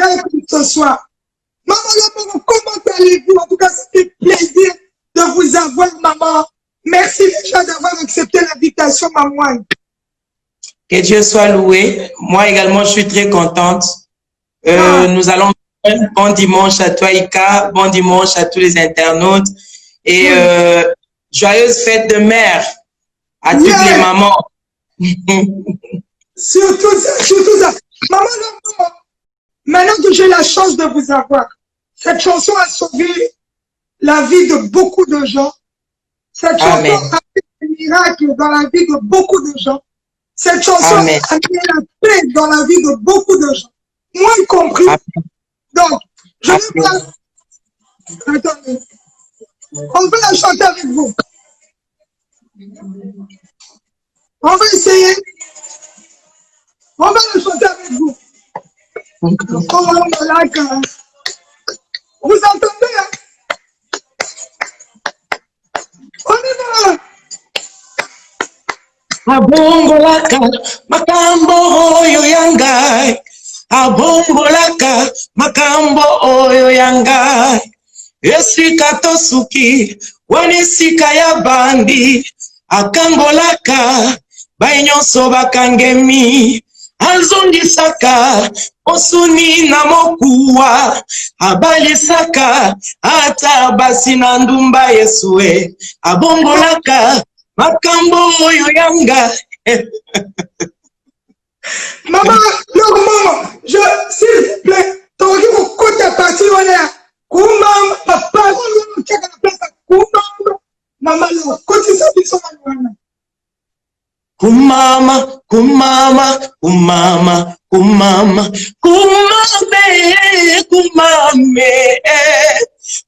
avec nous ce soir. Maman Lombongo, comment allez-vous? En tout cas, ça fait plaisir de vous avoir, maman. Merci déjà d'avoir accepté l'invitation, maman. Que Dieu soit loué. Moi également, je suis très contente. Nous allons bon dimanche à toi, Ika. Bon dimanche à tous les internautes. Et joyeuse fête de mère à toutes les mamans. Surtout ça, surtout ça. Maman Lombongo, maintenant que j'ai la chance de vous avoir, cette chanson a sauvé la vie de beaucoup de gens. Cette chanson a fait des miracles dans la vie de beaucoup de gens. Cette chanson a mis la paix dans la vie de beaucoup de gens. Moi y compris. Donc, je vais pas... Attendez. On va la chanter avec vous. On va essayer. On va la chanter avec vous. Vous entendez, hein? On y va. Abongolaka makambo oyo yangai. Abongolaka makambo oyo yangai. Esika tosuki wanisika ya bandi. Akangolaka bainyoso bakangemi. Azondisaka osuni na mokuwa. Abalisaka ata basi na ndumba Yesue. Abongolaka makambo oyo yanga. Maman, non, s'il vous plaît, t'aurais vous côté parti, on est Kumam, papa, on est à la place à Kumam. Maman, côté ça, ils sont à Kumama, kumama, kumama, kumama, kumame, kumame,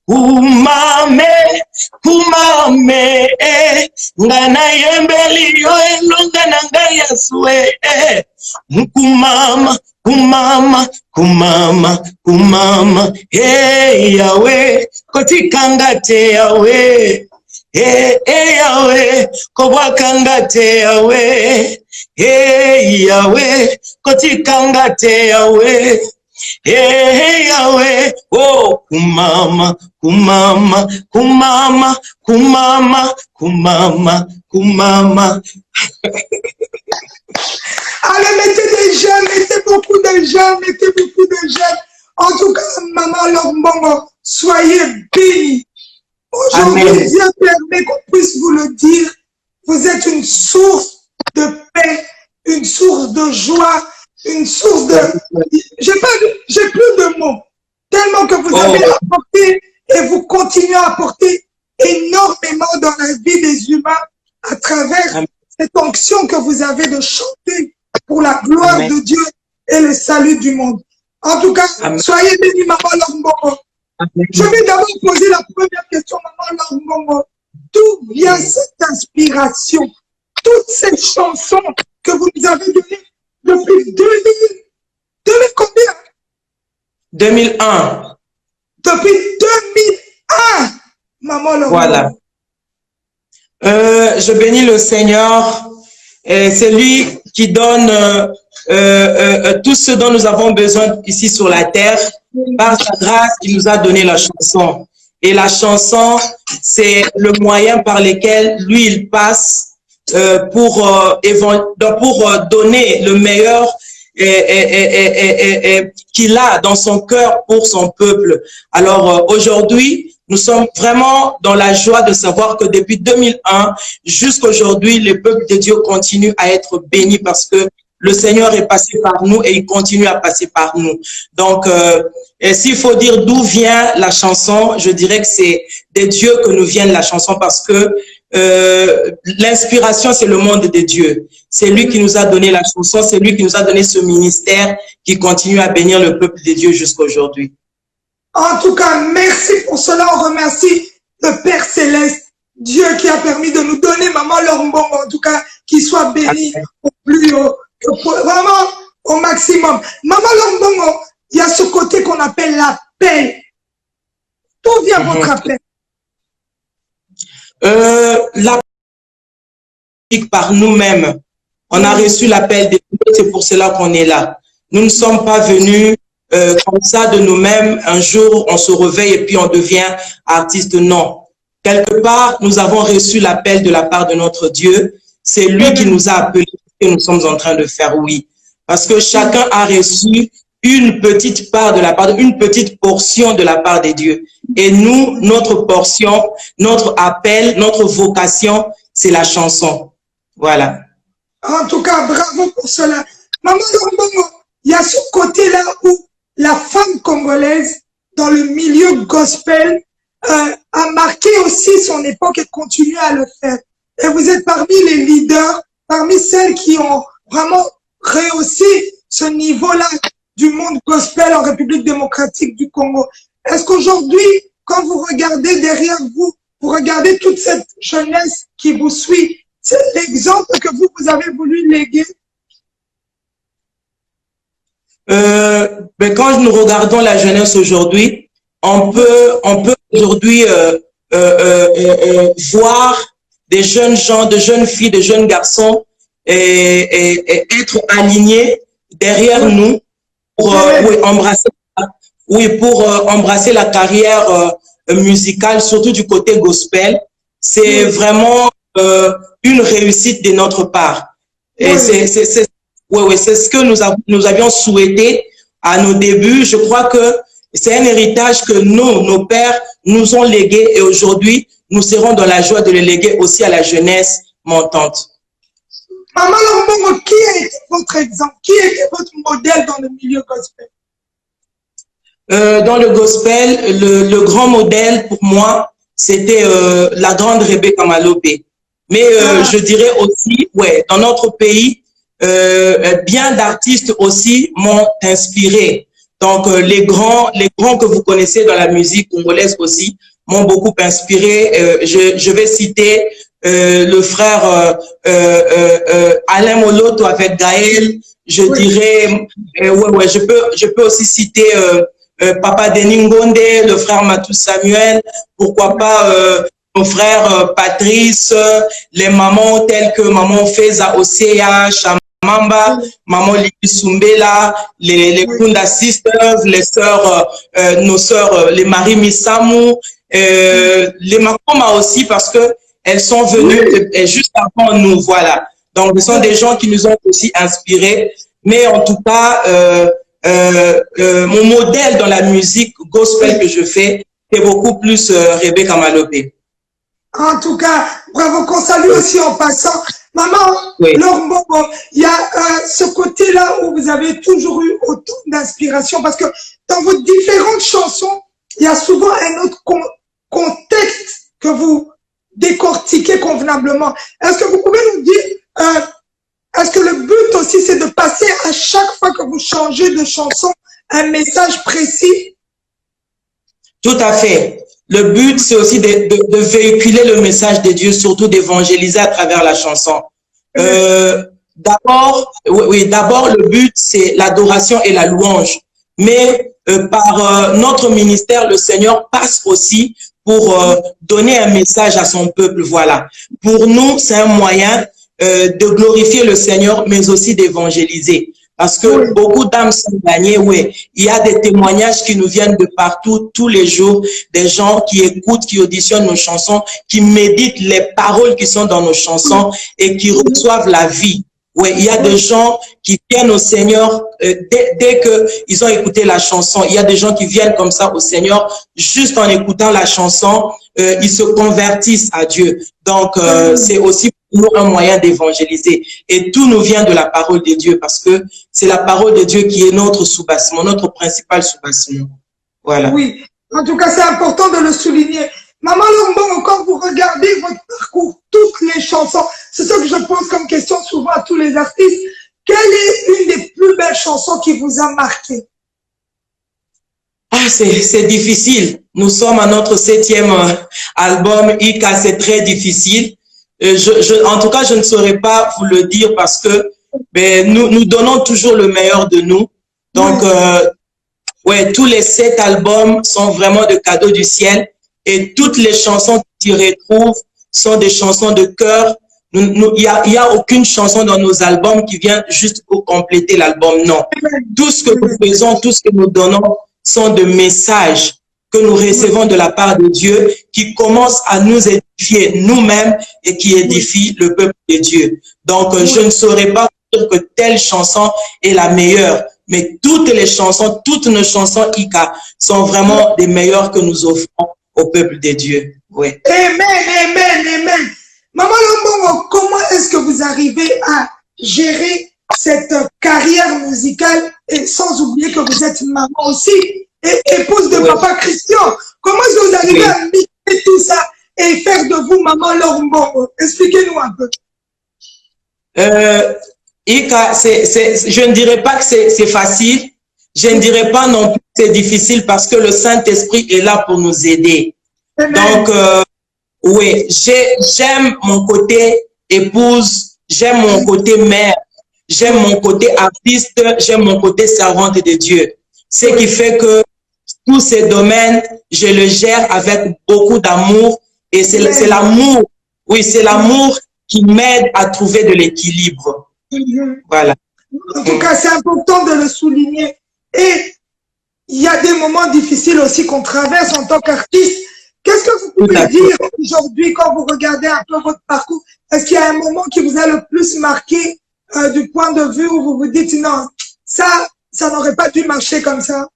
kumame, kumame, ngana yembeli yo elonga na ngai Yesue, kumama, kumama, kumama, kumama, hey Yahweh, kotikanga te Yahweh. Yahweh, kobwakanga te Yahweh. Yahweh, kotikanga te Yahweh. Yahweh, oh kumama, kumama, kumama, kumama, kumama, kumama. Allez, mettez des jeunes, mettez beaucoup de jeunes, mettez beaucoup de jeunes. En tout cas, maman Lombongo, soyez bénis. Aujourd'hui, Dieu permet qu'on puisse vous le dire. Vous êtes une source de paix, une source de joie, une source de... J'ai plus de mots. Tellement que vous avez apporté et vous continuez à apporter énormément dans la vie des humains à travers cette onction que vous avez de chanter pour la gloire de Dieu et le salut du monde. En tout cas, soyez bénis, maman Lombongo. Je vais d'abord poser la première question, maman Lombongo. D'où vient cette inspiration? Toutes ces chansons que vous nous avez données depuis 2000 combien? 2001. Depuis 2001, maman Lombongo. Voilà. Je bénis le Seigneur. C'est lui qui donne tout ce dont nous avons besoin ici sur la terre. Par sa grâce, il nous a donné la chanson. Et la chanson, c'est le moyen par lequel lui, il passe pour donner le meilleur qu'il a dans son cœur pour son peuple. Alors aujourd'hui, nous sommes vraiment dans la joie de savoir que depuis 2001 jusqu'à aujourd'hui, le peuple de Dieu continue à être béni parce que le Seigneur est passé par nous et il continue à passer par nous. Donc, s'il faut dire d'où vient la chanson, je dirais que c'est de Dieu que nous vient la chanson parce que l'inspiration, c'est le monde de Dieu. C'est lui qui nous a donné la chanson, c'est lui qui nous a donné ce ministère qui continue à bénir le peuple de Dieu jusqu'à aujourd'hui. En tout cas, merci pour cela. On remercie le Père Céleste, Dieu qui a permis de nous donner Maman Lombongo, en tout cas, qu'il soit béni au plus haut, vraiment au maximum. Maman Lombongo, il y a ce côté qu'on appelle la paix. D'où vient votre appel? La par nous-mêmes. On a reçu l'appel de Dieu, c'est pour cela qu'on est là. Nous ne sommes pas venus comme ça de nous-mêmes, un jour on se réveille et puis on devient artiste. Non. Quelque part, nous avons reçu l'appel de la part de notre Dieu. C'est lui qui nous a appelés et nous sommes en train de faire oui. Parce que chacun a reçu une petite part de la part, une petite portion de la part des dieux. Et nous, notre portion, notre appel, notre vocation, c'est la chanson. Voilà. En tout cas, bravo pour cela. Maman Lombongo, il y a ce côté-là où la femme congolaise, dans le milieu gospel, a marqué aussi son époque et continue à le faire. Et vous êtes parmi les leaders, parmi celles qui ont vraiment réussi ce niveau-là du monde gospel en République démocratique du Congo. Est-ce qu'aujourd'hui, quand vous regardez derrière vous, vous regardez toute cette jeunesse qui vous suit, c'est l'exemple que vous avez voulu léguer? Mais quand nous regardons la jeunesse aujourd'hui, on peut aujourd'hui voir des jeunes gens, de jeunes filles, de jeunes garçons et être alignés derrière nous pour embrasser la carrière musicale, surtout du côté gospel. C'est vraiment une réussite de notre part. Et c'est ce que nous avions souhaité à nos débuts. Je crois que c'est un héritage que nos pères nous ont légué et aujourd'hui, nous serons dans la joie de le léguer aussi à la jeunesse montante. Maman Lombongo, qui a été votre exemple? Qui était votre modèle dans le milieu gospel? Dans le gospel, le grand modèle pour moi, c'était la grande Rebecca Malobé. Mais je dirais aussi, dans notre pays, bien d'artistes aussi m'ont inspiré. Donc les grands que vous connaissez dans la musique congolaise aussi m'ont beaucoup inspiré. Je vais citer le frère Alain Moloto avec Gaël. Je dirais, je peux aussi citer Papa Denis Ngonde, le frère Matou Samuel, pourquoi pas mon frère Patrice, les mamans telles que maman Feza Osea, Mamba, maman Lili Sumbela, les Kunda Sisters, les sœurs, nos sœurs, les Marie Misamu, les Makoma aussi parce que elles sont venues juste avant nous, voilà. Donc, ce sont des gens qui nous ont aussi inspirés. Mais en tout cas, mon modèle dans la musique gospel que je fais, c'est beaucoup plus Rebecca Malobé. En tout cas, bravo, qu'on salue aussi en passant. Maman, Lombongo, il y a ce côté-là où vous avez toujours eu autant d'inspiration parce que dans vos différentes chansons, il y a souvent un autre contexte que vous décortiquez convenablement. Est-ce que vous pouvez nous dire, est-ce que le but aussi c'est de passer à chaque fois que vous changez de chanson un message précis? Tout à fait. Le but, c'est aussi de véhiculer le message de Dieu, surtout d'évangéliser à travers la chanson. D'abord, le but, c'est l'adoration et la louange. Mais par notre ministère, le Seigneur passe aussi pour donner un message à son peuple. Voilà. Pour nous, c'est un moyen de glorifier le Seigneur, mais aussi d'évangéliser. Parce que beaucoup d'âmes sont gagnées, Il y a des témoignages qui nous viennent de partout, tous les jours, des gens qui écoutent, qui auditionnent nos chansons, qui méditent les paroles qui sont dans nos chansons et qui reçoivent la vie. Il y a des gens qui viennent au Seigneur dès qu'ils ont écouté la chanson. Il y a des gens qui viennent comme ça au Seigneur, juste en écoutant la chanson, ils se convertissent à Dieu. Donc, c'est aussi pour nous un moyen d'évangéliser. Et tout nous vient de la parole de Dieu parce que c'est la parole de Dieu qui est notre soubassement, notre principal soubassement. Voilà. Oui, en tout cas, c'est important de le souligner. Maman Lombongo, quand vous regardez votre parcours, toutes les chansons, c'est ça que je pose comme question souvent à tous les artistes. Quelle est une des plus belles chansons qui vous a marqué? Ah, c'est difficile. Nous sommes à notre 7e album. Ika, c'est très difficile. En tout cas, je ne saurais pas vous le dire parce que nous donnons toujours le meilleur de nous. Donc, tous les 7 albums sont vraiment des cadeaux du ciel et toutes les chansons qui s'y retrouvent sont des chansons de cœur. Il y a aucune chanson dans nos albums qui vient juste pour compléter l'album. Non. Tout ce que nous faisons, tout ce que nous donnons sont des messages que nous recevons de la part de Dieu qui commencent à nous édifier nous-mêmes et qui édifient le peuple de Dieu. Donc, je ne saurais pas dire que telle chanson est la meilleure, mais toutes les chansons, toutes nos chansons ICA sont vraiment des meilleures que nous offrons au peuple de Dieu. Oui. Amen, amen, amen. Maman Lombongo, comment est-ce que vous arrivez à gérer cette carrière musicale et sans oublier que vous êtes maman aussi et épouse de Papa Christian? Comment est-ce que vous arrivez à mixer tout ça et faire de vous Maman Lombongo? Expliquez-nous un peu. Ika, je ne dirais pas que c'est facile. Je ne dirais pas non plus que c'est difficile parce que le Saint-Esprit est là pour nous aider. Amen. Donc, oui, j'aime mon côté épouse, j'aime mon côté mère, j'aime mon côté artiste, j'aime mon côté servante de Dieu. Ce qui fait que tous ces domaines, je le gère avec beaucoup d'amour et c'est l'amour, oui, c'est l'amour qui m'aide à trouver de l'équilibre. Voilà. En tout cas, c'est important de le souligner. Et il y a des moments difficiles aussi qu'on traverse en tant qu'artiste. Qu'est-ce que vous pouvez dire aujourd'hui quand vous regardez un peu votre parcours? Est-ce qu'il y a un moment qui vous a le plus marqué du point de vue où vous vous dites non, ça n'aurait pas dû marcher comme ça?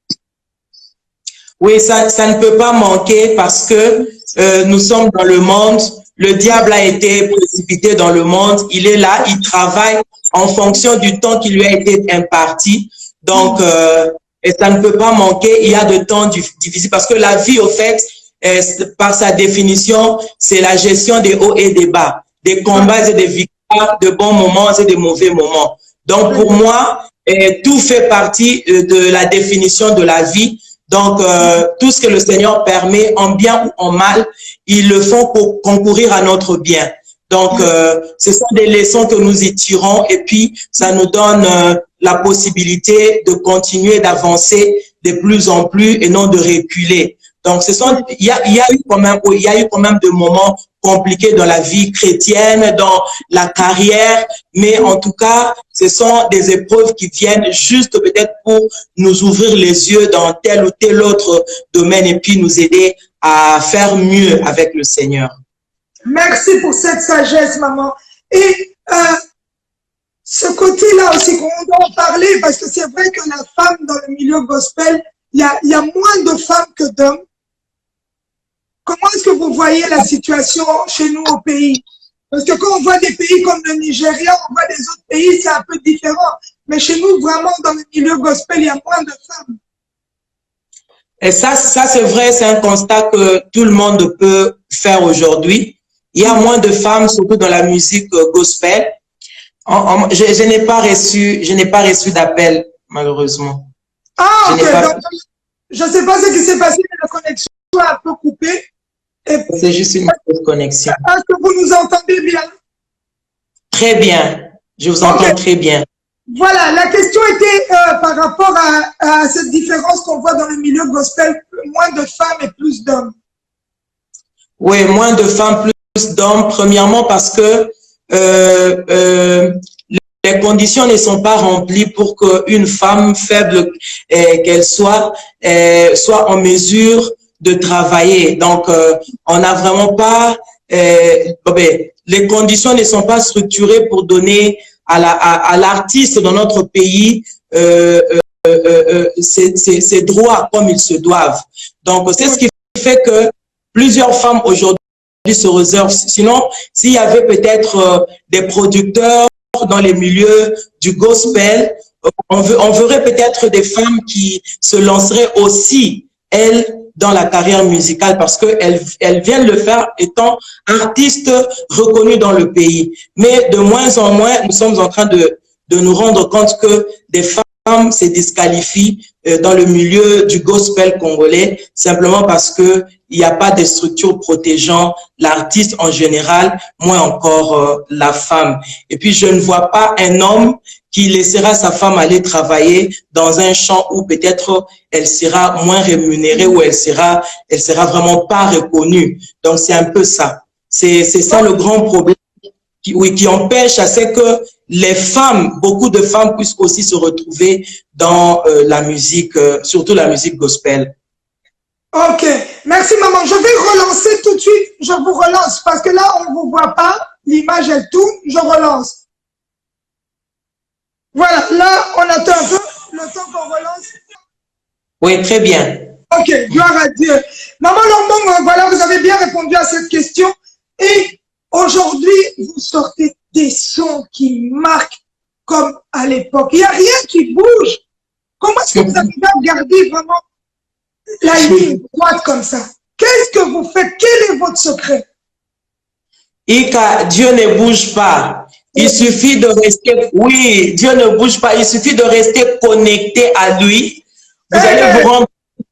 Oui, ça ne peut pas manquer parce que nous sommes dans le monde. Le diable a été précipité dans le monde. Il est là, il travaille en fonction du temps qui lui a été imparti. Donc, et ça ne peut pas manquer. Il y a de temps difficiles parce que la vie, au fait, par sa définition, c'est la gestion des hauts et des bas, des combats et des victoires, de bons moments et de mauvais moments. Donc, pour moi, tout fait partie de la définition de la vie. Donc, tout ce que le Seigneur permet, en bien ou en mal, ils le font pour concourir à notre bien. Donc, ce sont des leçons que nous y tirons et puis ça nous donne la possibilité de continuer d'avancer de plus en plus et non de reculer. Donc, il y a eu quand même des moments compliqués dans la vie chrétienne, dans la carrière, mais en tout cas, ce sont des épreuves qui viennent juste peut-être pour nous ouvrir les yeux dans tel ou tel autre domaine et puis nous aider à faire mieux avec le Seigneur. Merci pour cette sagesse, maman. Et ce côté-là aussi, qu'on doit en parler, parce que c'est vrai que la femme dans le milieu gospel, il y a moins de femmes que d'hommes. Comment est-ce que vous voyez la situation chez nous au pays? Parce que quand on voit des pays comme le Nigeria, on voit des autres pays, c'est un peu différent. Mais chez nous, vraiment, dans le milieu gospel, il y a moins de femmes. Et ça c'est vrai, c'est un constat que tout le monde peut faire aujourd'hui. Il y a moins de femmes, surtout dans la musique gospel. Je n'ai pas reçu d'appel, malheureusement. Ah, ok. Donc, je ne sais pas ce qui s'est passé, mais la connexion a un peu coupé. C'est juste une mauvaise connexion. Est-ce que vous nous entendez bien? Très bien. Je vous entends très bien. Voilà, la question était par rapport à cette différence qu'on voit dans le milieu gospel, moins de femmes et plus d'hommes. Oui, moins de femmes, plus d'hommes. Premièrement parce que les conditions ne sont pas remplies pour qu'une femme faible qu'elle soit en mesure de travailler. Donc, on n'a vraiment pas, les conditions ne sont pas structurées pour donner à l'artiste dans notre pays ses droits comme ils se doivent. Donc, c'est ce qui fait que plusieurs femmes aujourd'hui se réservent. Sinon, s'il y avait peut-être des producteurs dans les milieux du gospel, on verrait peut-être des femmes qui se lanceraient aussi, elles, dans la carrière musicale parce qu'elles viennent le faire étant artistes reconnus dans le pays. Mais de moins en moins, nous sommes en train de nous rendre compte que des femmes se disqualifient dans le milieu du gospel congolais simplement parce que il n'y a pas de structure protégeant l'artiste en général, moins encore la femme. Et puis, je ne vois pas un homme qui laissera sa femme aller travailler dans un champ où peut-être elle sera moins rémunérée, où elle sera vraiment pas reconnue. Donc, c'est un peu ça. C'est ça le grand problème qui empêche à ce que les femmes, beaucoup de femmes puissent aussi se retrouver dans la musique, surtout la musique gospel. Ok, merci maman. Je vais relancer tout de suite. Je vous relance parce que là, on ne vous voit pas. L'image, elle tourne. Je relance. Voilà, là, on attend un peu le temps qu'on relance. Oui, très bien. Ok, gloire à Dieu. Maman Lombongo, voilà, vous avez bien répondu à cette question. Et aujourd'hui, vous sortez des sons qui marquent comme à l'époque. Il n'y a rien qui bouge. Comment est-ce que vous arrivez à garder vraiment la ligne droite comme ça? Qu'est-ce que vous faites? Quel est votre secret? Ika, Dieu ne bouge pas. Il suffit de rester, oui, Dieu ne bouge pas. Il suffit de rester connecté à lui. Vous allez vous rendre compte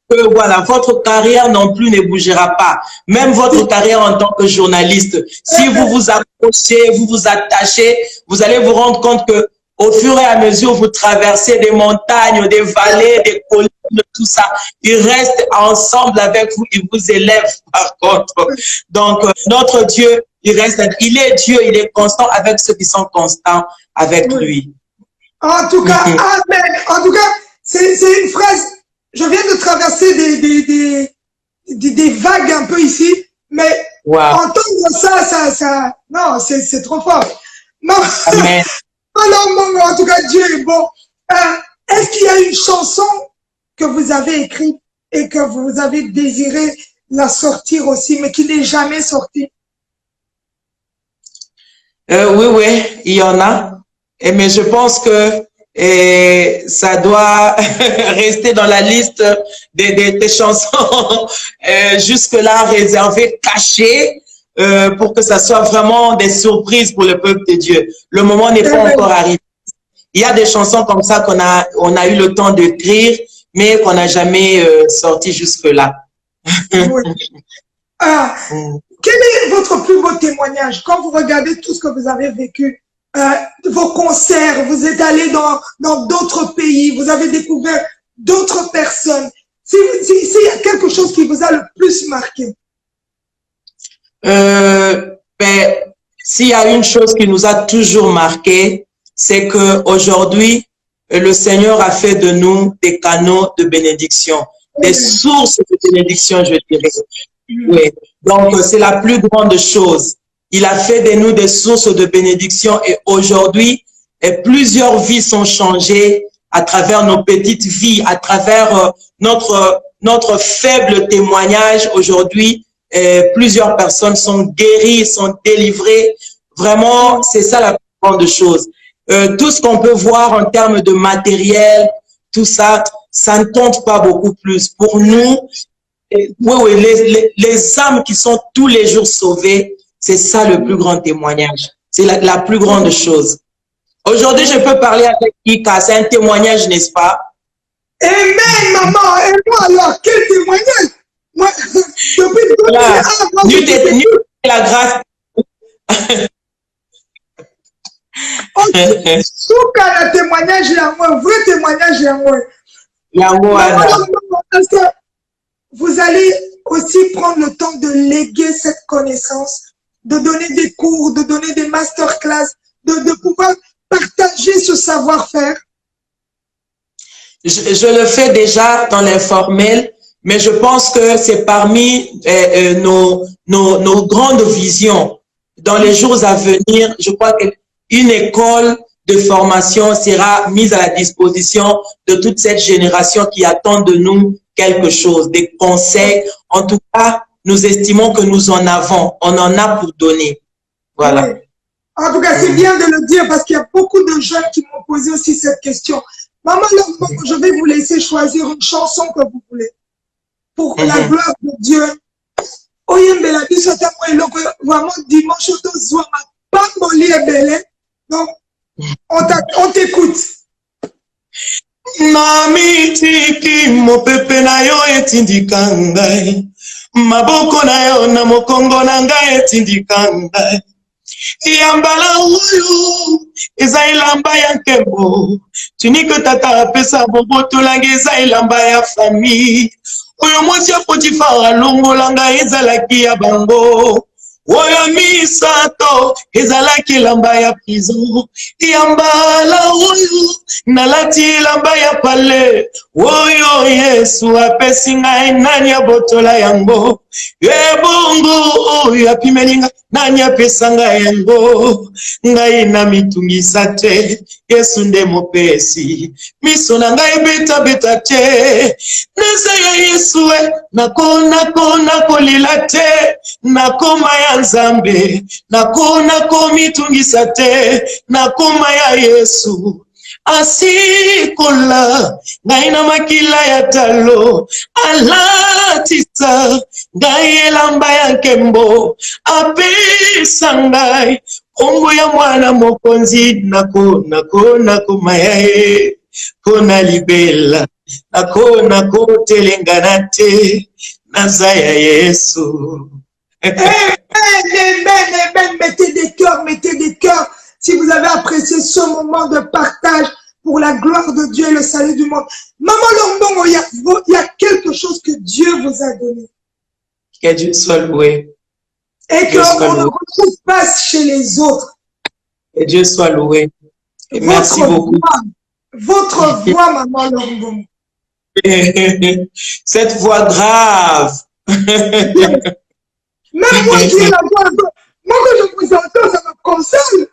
que voilà, votre carrière non plus ne bougera pas. Même votre carrière en tant que journaliste. Si vous vous accrochez, vous vous attachez, vous allez vous rendre compte que au fur et à mesure, vous traversez des montagnes, des vallées, des collines, tout ça. Il reste ensemble avec vous, il vous élève par contre. Donc, notre Dieu, il est Dieu, il est constant avec ceux qui sont constants avec lui. En tout cas, amen. En tout cas, c'est une phrase. Je viens de traverser des vagues un peu ici, mais entendre ça, non, c'est trop fort. Non. Amen. Alors, en tout cas, Dieu est bon. Est-ce qu'il y a une chanson que vous avez écrite et que vous avez désiré la sortir aussi, mais qui n'est jamais sortie? Oui, il y en a. Mais je pense que ça doit rester dans la liste des chansons jusque-là réservées, cachées, pour que ça soit vraiment des surprises pour le peuple de Dieu. Le moment n'est pas encore arrivé. Il y a des chansons comme ça on a eu le temps d'écrire, mais qu'on n'a jamais sorti jusque-là. Oui. Quel est votre plus beau témoignage quand vous regardez tout ce que vous avez vécu, vos concerts, vous êtes allé dans d'autres pays, vous avez découvert d'autres personnes. S'il y a quelque chose qui vous a le plus marqué? S'il y a une chose qui nous a toujours marqué, c'est que aujourd'hui, le Seigneur a fait de nous des canaux de bénédiction, des sources de bénédiction, je dirais. Oui. Donc, c'est la plus grande chose. Il a fait de nous des sources de bénédiction et aujourd'hui, plusieurs vies sont changées à travers nos petites vies, à travers notre faible témoignage. Aujourd'hui, plusieurs personnes sont guéries, sont délivrées. Vraiment, c'est ça la plus grande chose. Tout ce qu'on peut voir en termes de matériel, tout ça, ça ne compte pas beaucoup plus. Pour nous, les âmes qui sont tous les jours sauvées, c'est ça le plus grand témoignage. C'est la plus grande chose. Aujourd'hui, je peux parler avec Ika, c'est un témoignage, n'est-ce pas? Amen, maman. Et moi, alors, quel témoignage? Moi, depuis la grâce. Tout cas, le témoignage est à moi, vrai témoignage est à moi. Est-ce que vous allez aussi prendre le temps de léguer cette connaissance, de donner des cours, de donner des masterclass, de pouvoir partager ce savoir-faire? Je le fais déjà dans l'informel, mais je pense que c'est parmi nos grandes visions. Dans les jours à venir, je crois qu'une école de formation sera mise à la disposition de toute cette génération qui attend de nous quelque chose, des conseils. En tout cas, nous estimons que nous en avons, on en a pour donner. Voilà. Oui. En tout cas, c'est bien de le dire parce qu'il y a beaucoup de jeunes qui m'ont posé aussi cette question. Maman, je vais vous laisser choisir une chanson que vous voulez pour la gloire de Dieu. Vraiment, dimanche, donc, on t'écoute. Mami tiki mopepe na yo etindika ngai maboko na yo na mokongo na ngai etindika ngai yambala oyo eza elamba ya nkembo tunike tata apesa bobotolangi eza elamba ya famille oyo mwasi ya Potifar alongola ngai ezalaki ya bango oyo misato ezalaki elamba ya prison ya mbala oyo nalati elamba ya pale oyo Yesu apesi ngai nani abotola yango ebongo oyo apimelinga nani apesa ngai yango ngai na mitungisa te Yesu nde mopesi miso na ngai beta te neza ya Yesu nakona kolila te nakoma ya Nzambe nakona komitungisa te nakoma ya Yesu asikola ngai na makila ya talo alatisa ngai elamba ya nkembo apesa ngai ongo ya mwana mokonzi nakoma ya ye kona libela nakona kotelengana te naza ya Yesu. Amen. Mettez des cœurs. Si vous avez apprécié ce moment de partage pour la gloire de Dieu et le salut du monde. Maman Lombongo, il y a quelque chose que Dieu vous a donné. Que Dieu soit loué. Et qu'on ne retrouve pas chez les autres. Que Dieu soit loué. Et merci beaucoup. Votre voix, Maman Lombongo. Cette voix grave. Même moi qui ai la voix, moi quand je vous entends, ça me console.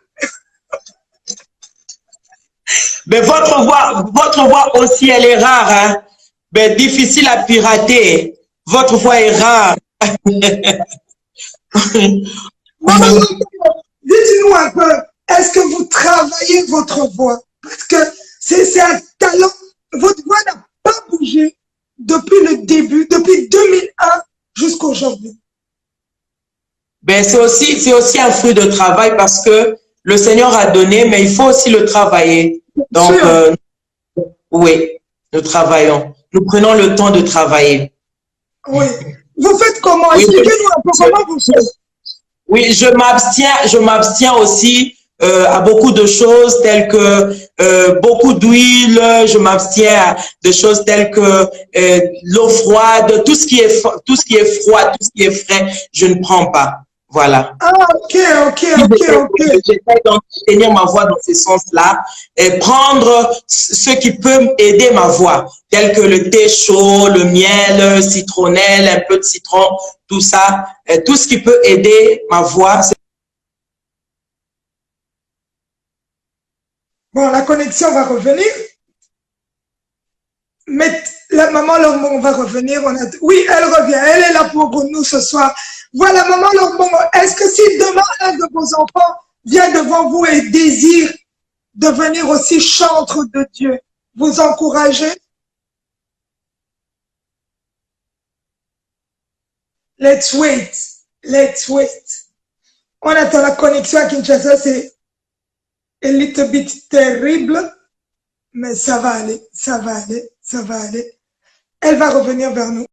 Mais votre voix aussi, elle est rare, hein? Mais difficile à pirater. Votre voix est rare. Dites-nous un peu, est-ce que vous travaillez votre voix? Parce que c'est un talent. Votre voix n'a pas bougé depuis le début, depuis 2001 jusqu'à aujourd'hui. Ben c'est aussi un fruit de travail parce que le Seigneur a donné, mais il faut aussi le travailler. Donc, oui, nous travaillons. Nous prenons le temps de travailler. Oui. Vous faites comment? Expliquez-nous un peu comment vous faites. Oui, je m'abstiens aussi à beaucoup de choses telles que beaucoup d'huile, je m'abstiens de choses telles que l'eau froide, tout ce qui est froid, tout ce qui est frais, je ne prends pas. Voilà. Ah, ok. J'essaie d'entretenir ma voix dans ce sens-là et prendre ce qui peut aider ma voix, tel que le thé chaud, le miel, citronnelle, un peu de citron, tout ça, tout ce qui peut aider ma voix. Bon, la connexion va revenir. Mais la maman Lombongo va revenir. Oui, elle revient. Elle est là pour nous ce soir. Voilà, maman Lombongo. Est-ce que si demain, un de vos enfants vient devant vous et désire devenir aussi chantre de Dieu, vous encouragez? Let's wait. On attend la connexion à Kinshasa, c'est un little bit terrible, mais ça va aller. Elle va revenir vers nous.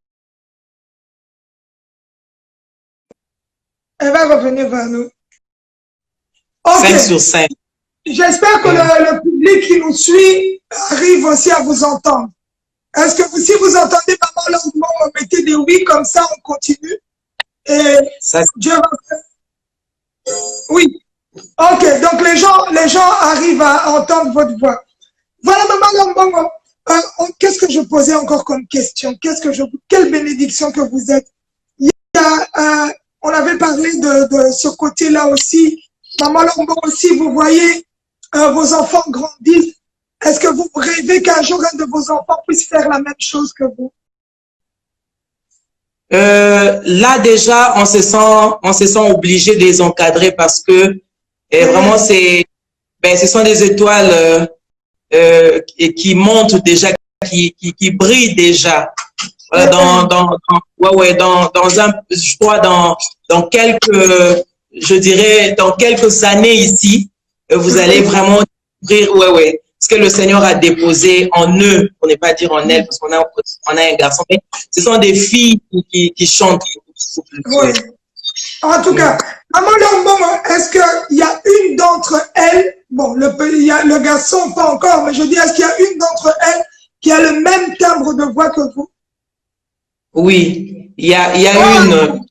Okay. 5 sur 5. J'espère que le public qui nous suit arrive aussi à vous entendre. Est-ce que si vous entendez Maman Lombongo, mettez des oui, comme ça on continue. Et Dieu va faire. Oui. Ok, donc les gens arrivent à entendre votre voix. Voilà, Maman Lombongo. Qu'est-ce que je posais encore comme question? Quelle bénédiction que vous êtes. On avait parlé de ce côté-là aussi. Maman Lombongo, si vous voyez vos enfants grandir, est-ce que vous rêvez qu'un jour un de vos enfants puisse faire la même chose que vous? Là déjà, on se sent obligé de les encadrer parce que vraiment ce sont des étoiles qui montent déjà, qui brillent déjà. Dans quelques années ici, vous allez vraiment découvrir, ce que le Seigneur a déposé en eux, pour ne pas dire en elles, parce qu'on a un garçon, mais ce sont des filles qui chantent. Oui. En tout cas, Maman Lombongo, est-ce qu'il y a une d'entre elles, bon, le garçon pas encore, mais je dis, est-ce qu'il y a une d'entre elles qui a le même timbre de voix que vous? Oui, il y a une.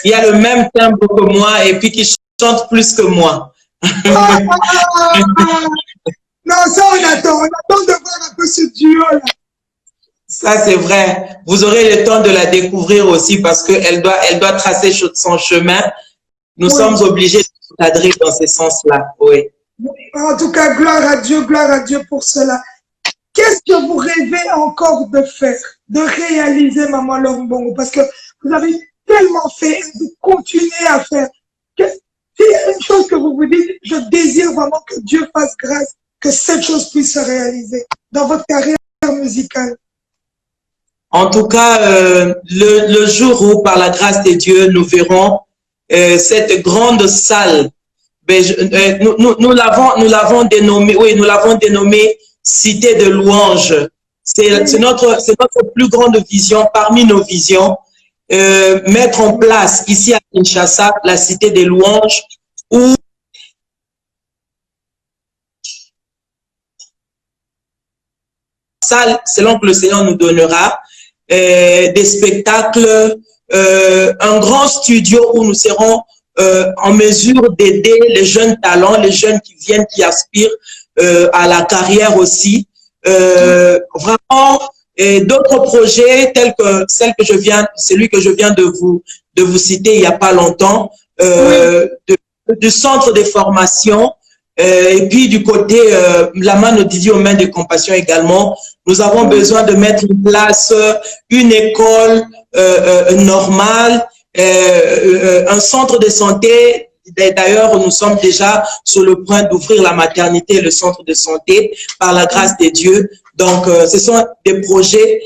il a le même timbre que moi et puis qui chante plus que moi. Non, ça on attend de voir un peu ce duo-là. Ça, c'est vrai. Vous aurez le temps de la découvrir aussi parce qu'elle doit tracer son chemin. Nous sommes obligés de cadrer dans ce sens-là. Oui. En tout cas, gloire à Dieu pour cela. Qu'est-ce que vous rêvez encore de faire, de réaliser, Maman Laure Mbongo? Parce que vous avez tellement fait et vous continuez à faire. S'il y a une chose que vous vous dites, je désire vraiment que Dieu fasse grâce, que cette chose puisse se réaliser dans votre carrière musicale. En tout cas, le jour où, par la grâce de Dieu, nous verrons cette grande salle, nous l'avons dénommée Cité de louange. C'est notre plus grande vision parmi nos visions, mettre en place ici à Kinshasa la Cité des louanges où salle, selon que le Seigneur nous donnera, des spectacles, un grand studio où nous serons en mesure d'aider les jeunes talents, les jeunes qui viennent, qui aspirent à la carrière aussi. Vraiment, d'autres projets tels que celui que je viens de vous citer il n'y a pas longtemps, du centre de formation, et puis du côté la main nous dit aux mains de compassion également, nous avons besoin de mettre en place une école normale, un centre de santé. D'ailleurs, nous sommes déjà sur le point d'ouvrir la maternité et le centre de santé par la grâce de Dieu. Donc, ce sont des projets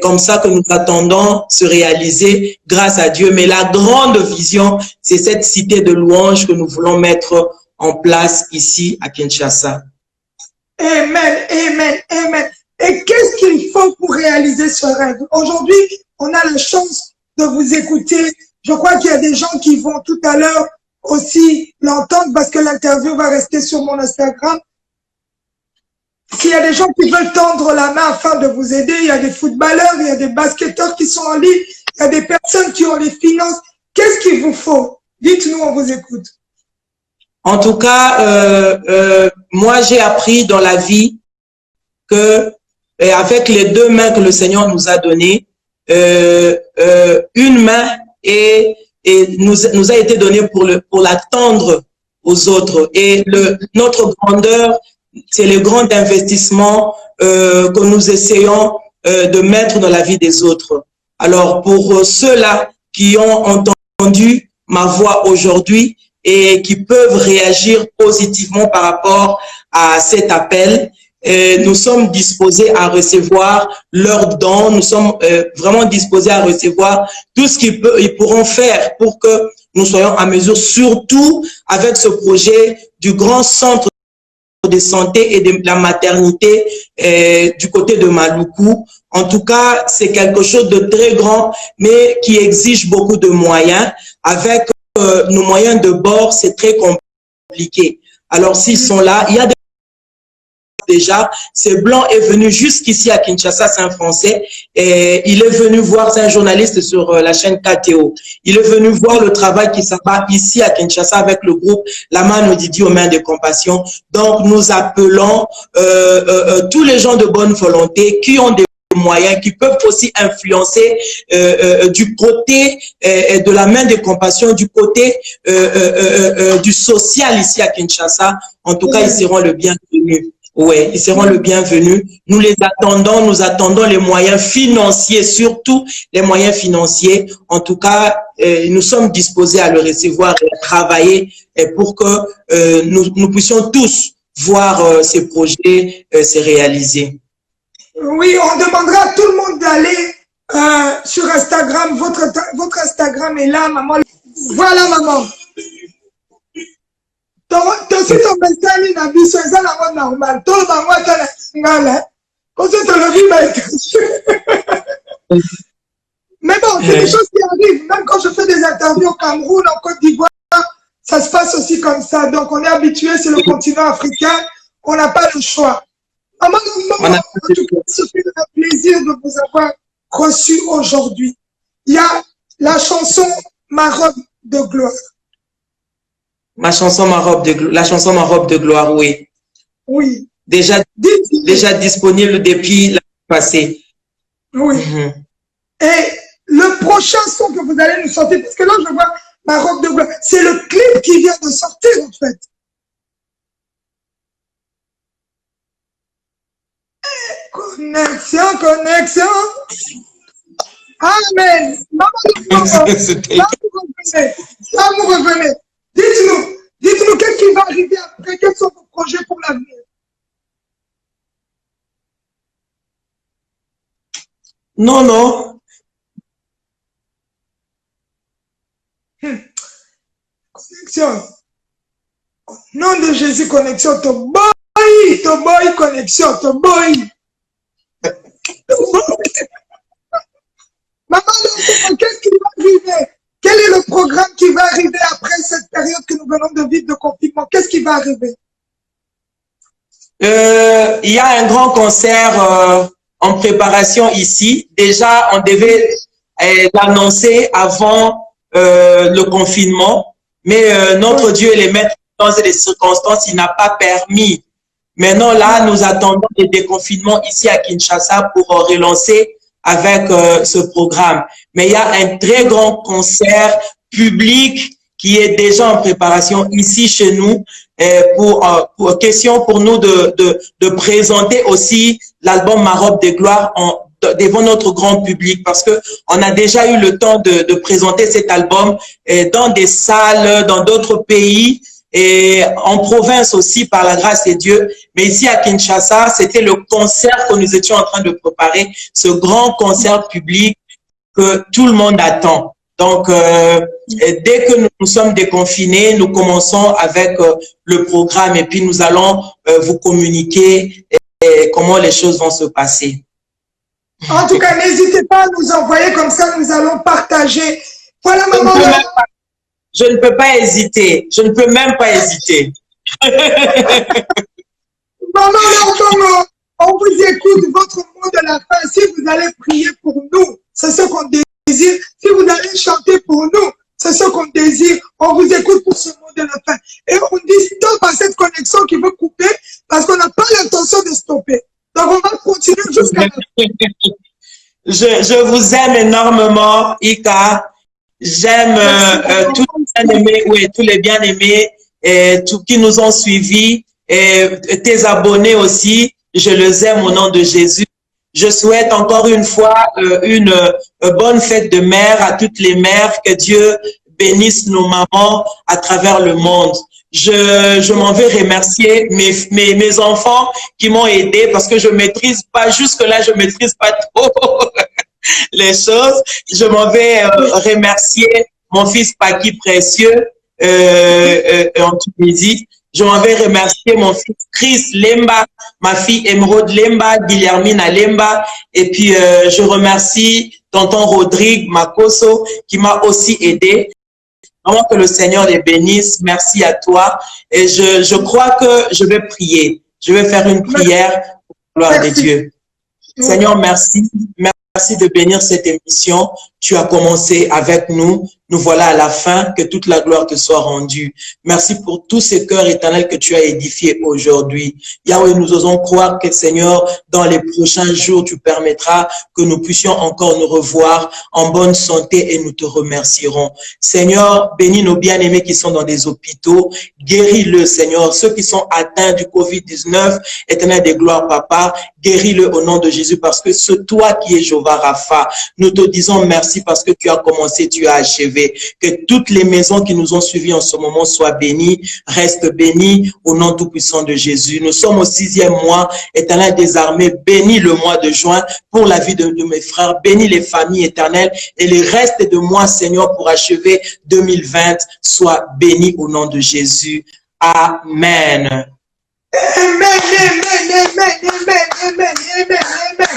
comme ça que nous attendons se réaliser grâce à Dieu. Mais la grande vision, c'est cette cité de louanges que nous voulons mettre en place ici à Kinshasa. Amen, amen, amen. Et qu'est-ce qu'il faut pour réaliser ce rêve? Aujourd'hui, on a la chance de vous écouter. Je crois qu'il y a des gens qui vont tout à l'heure aussi l'entendre parce que l'interview va rester sur mon Instagram. S'il y a des gens qui veulent tendre la main afin de vous aider, il y a des footballeurs, il y a des basketteurs qui sont en ligne, il y a des personnes qui ont les finances. Qu'est-ce qu'il vous faut? Dites-nous, on vous écoute. En tout cas, moi j'ai appris dans la vie que avec les deux mains que le Seigneur nous a données, une main nous a été donnée pour la tendre aux autres. Et notre grandeur, c'est le grand investissement que nous essayons de mettre dans la vie des autres. Alors pour ceux-là qui ont entendu ma voix aujourd'hui et qui peuvent réagir positivement par rapport à cet appel, nous sommes disposés à recevoir leurs dons, nous sommes vraiment disposés à recevoir tout ce qu'ils pourront faire pour que nous soyons en mesure, surtout avec ce projet du grand centre de santé et de la maternité du côté de Maluku. En tout cas, c'est quelque chose de très grand, mais qui exige beaucoup de moyens. Avec nos moyens de bord, c'est très compliqué. Alors, s'ils sont là, il y a déjà, ce blanc est venu jusqu'ici à Kinshasa, c'est un Français, et il est venu voir, c'est un journaliste sur la chaîne KTO. Il est venu voir le travail qui s'en va ici à Kinshasa avec le groupe La Main nous dit aux mains de compassion. Donc, nous appelons tous les gens de bonne volonté qui ont des moyens, qui peuvent aussi influencer du côté de la main de compassion, du côté du social ici à Kinshasa. En tout cas, ils seront le bienvenu. Oui, ils seront le bienvenu. Nous les attendons, nous attendons les moyens financiers, surtout les moyens financiers. En tout cas, nous sommes disposés à le recevoir et à travailler pour que nous puissions tous voir ces projets se réaliser. Oui, on demandera à tout le monde d'aller sur Instagram. Votre Instagram est là, maman. Voilà, maman. Tosi tombesani na biso eza nango normal to bango ata na ngala koso tolobi ba mais bon c'est des choses qui arrivent même quand je fais des interviews au Cameroun, en Côte d'Ivoire, ça se passe aussi comme ça. Donc on est habitué, c'est le continent africain, on n'a pas le choix. Maman, en tout cas, ça fait un plaisir de vous avoir reçu aujourd'hui. Il y a la chanson Ma robe de gloire. Ma chanson, la chanson Ma robe de gloire, oui. Oui. Déjà disponible depuis l'année passée. Oui. Et le prochain son que vous allez nous sortir, parce que là, je vois Ma robe de gloire, c'est le clip qui vient de sortir, en fait. Connexion, connexion. Amen. Là, vous revenez. Dites-nous qu'est-ce qui va arriver après, quels sont vos projets pour l'avenir. Non. Connexion. Au nom de Jésus, connexion, ton boy, connexion, ton boy. Maman, qu'est-ce qui va arriver? Quel est le programme qui va arriver après cette période que nous venons de vivre de confinement? Qu'est-ce qui va arriver? Il y a un grand concert en préparation ici. Déjà, on devait l'annoncer avant le confinement, mais notre Dieu est le maître dans les circonstances, il n'a pas permis. Maintenant, là, nous attendons le déconfinement ici à Kinshasa pour relancer avec ce programme. Mais il y a un très grand concert public qui est déjà en préparation ici chez nous question pour nous de présenter aussi l'album Ma robe de gloire devant notre grand public, parce que on a déjà eu le temps de présenter cet album dans des salles, dans d'autres pays et en province aussi par la grâce de Dieu. Mais ici à Kinshasa, c'était le concert que nous étions en train de préparer, ce grand concert public que tout le monde attend. Donc, dès que nous sommes déconfinés, nous commençons avec le programme et puis nous allons vous communiquer comment les choses vont se passer. En tout cas, n'hésitez pas à nous envoyer, comme ça nous allons partager. Voilà, maman. Je ne peux pas hésiter. Je ne peux même pas hésiter. Maman, on vous écoute, votre mot de la fin. Si vous allez prier pour nous, c'est ce qu'on désire. Si vous allez chanter pour nous, c'est ce qu'on désire. On vous écoute pour ce mot de la fin. Et on dit stop à cette connexion qui veut couper parce qu'on n'a pas l'intention de stopper. Donc, on va continuer jusqu'à la fin. Je vous aime énormément, Ika. J'aime tous les bien-aimés, oui, tous les bien-aimés qui nous ont suivis et tes abonnés aussi. Je les aime au nom de Jésus. Je souhaite encore une fois une bonne fête de mère à toutes les mères. Que Dieu bénisse nos mamans à travers le monde. Je m'en vais remercier mes enfants qui m'ont aidé parce que je maîtrise pas, jusque-là, je maîtrise pas trop les choses. Je m'en vais remercier mon fils Paki Précieux en Tunisie. Je m'en vais remercier mon fils Chris Lemba, ma fille Emeraude Lemba, Guillermina Lemba. Et puis, je remercie tonton Rodrigue Makoso qui m'a aussi aidé. Vraiment que le Seigneur les bénisse. Merci à toi. Et je crois que je vais prier. Je vais faire une prière pour la gloire de Dieu. Seigneur, merci. Merci de bénir cette émission. Tu as commencé avec nous. Nous voilà à la fin. Que toute la gloire te soit rendue. Merci pour tous ces cœurs éternels que tu as édifiés aujourd'hui. Yahweh, nous osons croire que, Seigneur, dans les prochains jours, tu permettras que nous puissions encore nous revoir en bonne santé et nous te remercierons. Seigneur, bénis nos bien-aimés qui sont dans des hôpitaux. Guéris-le, Seigneur. Ceux qui sont atteints du Covid-19, éternel des gloires, Papa, guéris-le au nom de Jésus parce que c'est toi qui es Jéhovah Rapha. Nous te disons merci parce que tu as commencé, tu as achevé. Que toutes les maisons qui nous ont suivis en ce moment soient bénies, restent bénies au nom tout-puissant de Jésus. Nous sommes au 6e mois, éternel des armées, bénis le mois de juin pour la vie de mes frères, bénis les familles éternelles et les restes de mois, Seigneur, pour achever 2020, soient bénis au nom de Jésus. Amen. Amen, amen, amen, amen, amen, amen, amen.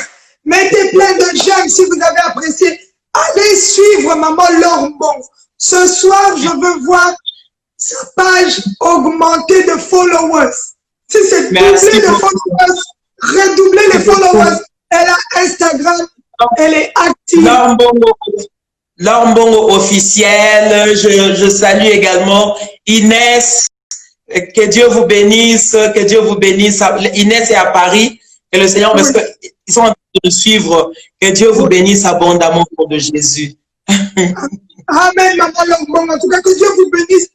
Mettez plein de j'aime si vous avez apprécié. Allez suivre Maman Lormbon. Ce soir, je veux voir sa page augmenter de followers. Si c'est doubler de followers, redoubler les followers. Elle a Instagram, elle est active. Lombongo officiel. Je salue également Inès. Que Dieu vous bénisse, que Dieu vous bénisse. Inès est à Paris. Que le Seigneur, parce qu'ils sont en train de nous suivre. Que Dieu vous bénisse abondamment au nom de Jésus. Amen, maman Lombongo. En tout cas, que Dieu vous bénisse.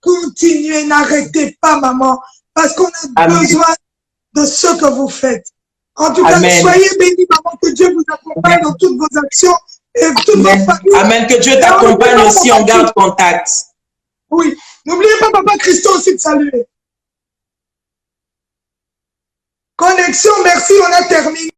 Continuez, n'arrêtez pas, maman, parce qu'on a besoin de ce que vous faites. En tout cas, soyez bénis, maman, que Dieu vous accompagne dans toutes vos actions et toute votre famille. Amen, que Dieu t'accompagne aussi, on garde contact. Oui, n'oubliez pas, papa Christo aussi de saluer. Connexion, merci, on a terminé.